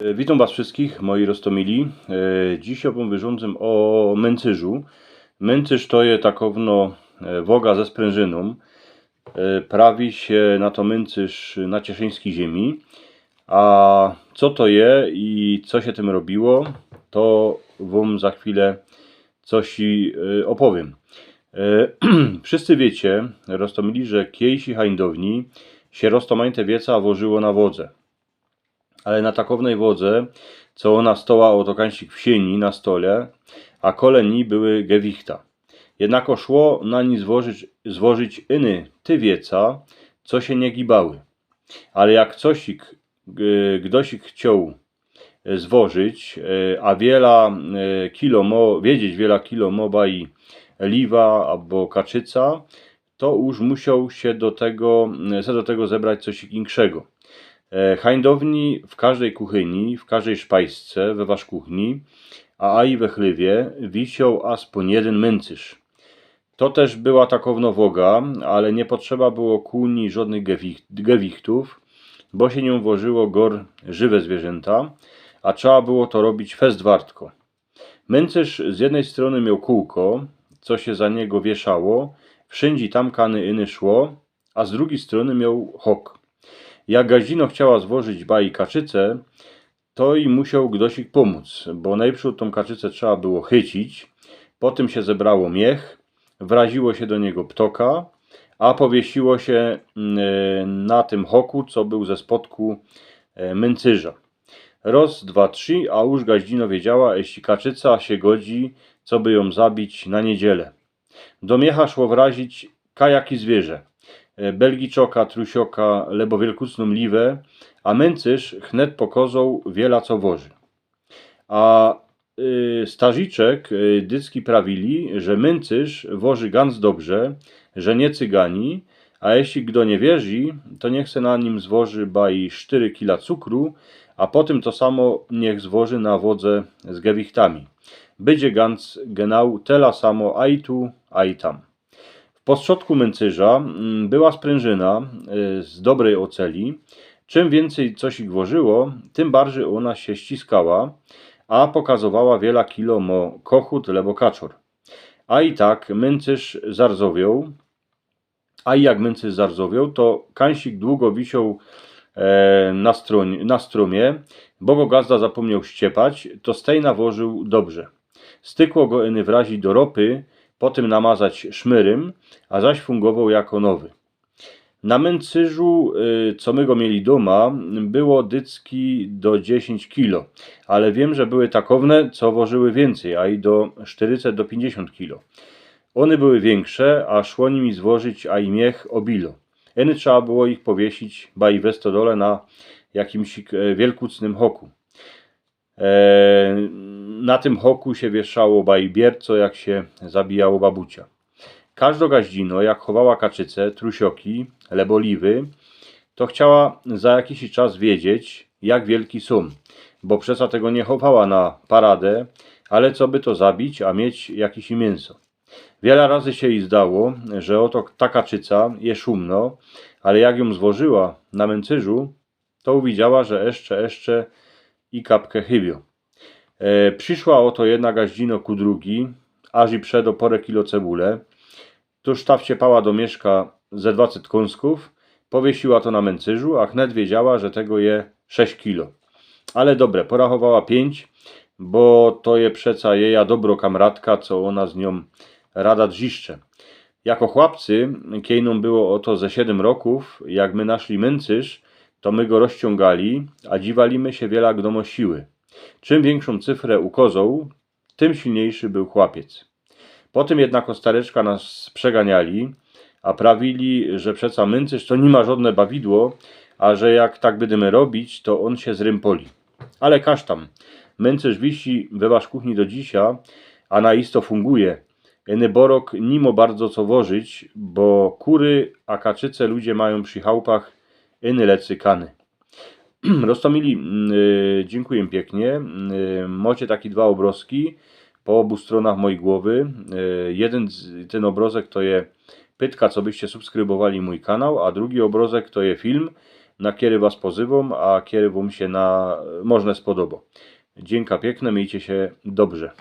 Witam Was wszystkich, moi roztomili. Dziś opowiem wyrządzę o męcyżu. Męcyż to jest takowno woga ze sprężyną. Prawi się na to męcyż na cieszyńskiej ziemi. A co to jest i co się tym robiło, to Wam za chwilę coś opowiem. Wszyscy wiecie, roztomili, że kiejsi hańdowni się roztomańte wieca włożyło na wodze. Ale na takownej wodze, co ona stoła otokańsik w sieni na stole, a koleni były gewichta. Jednako szło na ni złożyć iny ty wieca, co się nie gibały. Ale jak cosik, gdosik chciał zwożyć, a wiedzieć wiele kilo moba i liwa albo kaczyca, to już musiał się do tego zebrać coś większego. Hańdowni w każdej kuchyni, w każdej szpajsce we wasz kuchni, a i we chlewie wisiał aspoń jeden męcyż. To też była takowno woga, ale nie potrzeba było kuni żadnych gewichtów, bo się nią włożyło gor żywe zwierzęta, a trzeba było to robić fest wartko. Męcyż z jednej strony miał kółko, co się za niego wieszało, wszędzie tam kany iny szło, a z drugiej strony miał hok. Jak Gazino chciała złożyć bai kaczycę, to i musiał gdosik pomóc, bo najprzód tą kaczycę trzeba było chycić, potem się zebrało miech, wraziło się do niego ptoka, a powiesiło się na tym hoku, co był ze spodku męcyża. Raz, dwa, trzy, a już Gaździno wiedziała, jeśli kaczyca się godzi, co by ją zabić na niedzielę. Do miecha szło wrazić kajaki zwierzę. Belgiczoka, trusioka, lebo wielkucną liwę, a męcyż chnet pokozą wiela co woży. A stażiczek dycki prawili, że męcyż woży ganz dobrze, że nie cygani, a jeśli kto nie wierzy, to niech se na nim zwoży baj 4 kila cukru, a potem to samo niech zwoży na wodze z gewichtami. Będzie ganz genau tela samo aj tu, aj tam. W postrzodku męcyża była sprężyna z dobrej oceli. Czym więcej coś ich włożyło, tym bardziej ona się ściskała, a pokazywała wiele kilo mo kochut lebo kaczor. A i tak męcyż zarzowiał, jak męcyż zarzowiał, to kańsik długo wisiał na strumie, bo go gazda zapomniał ściepać, to stej nawożył dobrze. Stykło go iny wrazić do ropy, potem namazać szmyrym, a zaś fungował jako nowy. Na męcyżu, co my go mieli doma, było dycki do 10 kilo, ale wiem, że były takowne, co wożyły więcej, a i do 40 do 50 kilo. One były większe, a szło nimi złożyć, a i miech obilo. Eny trzeba było ich powiesić, ba i we stodole na jakimś wielkucnym hoku. Na tym hoku się wieszało baj bierco, jak się zabijało babucia. Każdo Gaździno, jak chowała kaczyce, trusioki, lebo liwy, to chciała za jakiś czas wiedzieć, jak wielki są, bo przesa tego nie chowała na paradę, ale co by to zabić, a mieć jakieś mięso. Wiele razy się jej zdało, że oto ta kaczyca je szumno, ale jak ją złożyła na męcyżu, to uwidziała, że jeszcze i kapkę chybio. Przyszła oto jedna Gaździno ku drugi, aż i przedo porę kilo cebulę. Tuż ta wciepała do mieszka ze 20 kąsków, powiesiła to na męcyżu, a chnet wiedziała, że tego je 6 kilo. Ale dobre, porachowała 5, bo to je przeca jeja dobro kamratka, co ona z nią rada drziszcze. Jako chłopcy, kiejną było oto ze 7 roków, jak my naszli męcyż, to my go rozciągali, a dziwalimy się wiele gdomo siły. Czym większą cyfrę ukozą, tym silniejszy był chłopiec. Potem jednak stareczka nas przeganiali, a prawili, że przeca męcyż to nie ma żadne bawidło, a że jak tak będziemy robić, to on się zrympoli. Ale każ tam, męcyż wisi we wasz kuchni do dzisiaj, a naisto funguje. Eny borok nimo bardzo co wożyć, bo kury, a kaczyce ludzie mają przy chałupach, eny lecy kany. Roztomili, dziękuję pięknie. Macie takie 2 obrazki po obu stronach mojej głowy. Jeden ten obrazek to je pytka, co byście subskrybowali mój kanał, a drugi obrazek to je film, na kiery was pozywam, a kiery wam się na można spodoba. Dzięki piękne, miejcie się dobrze.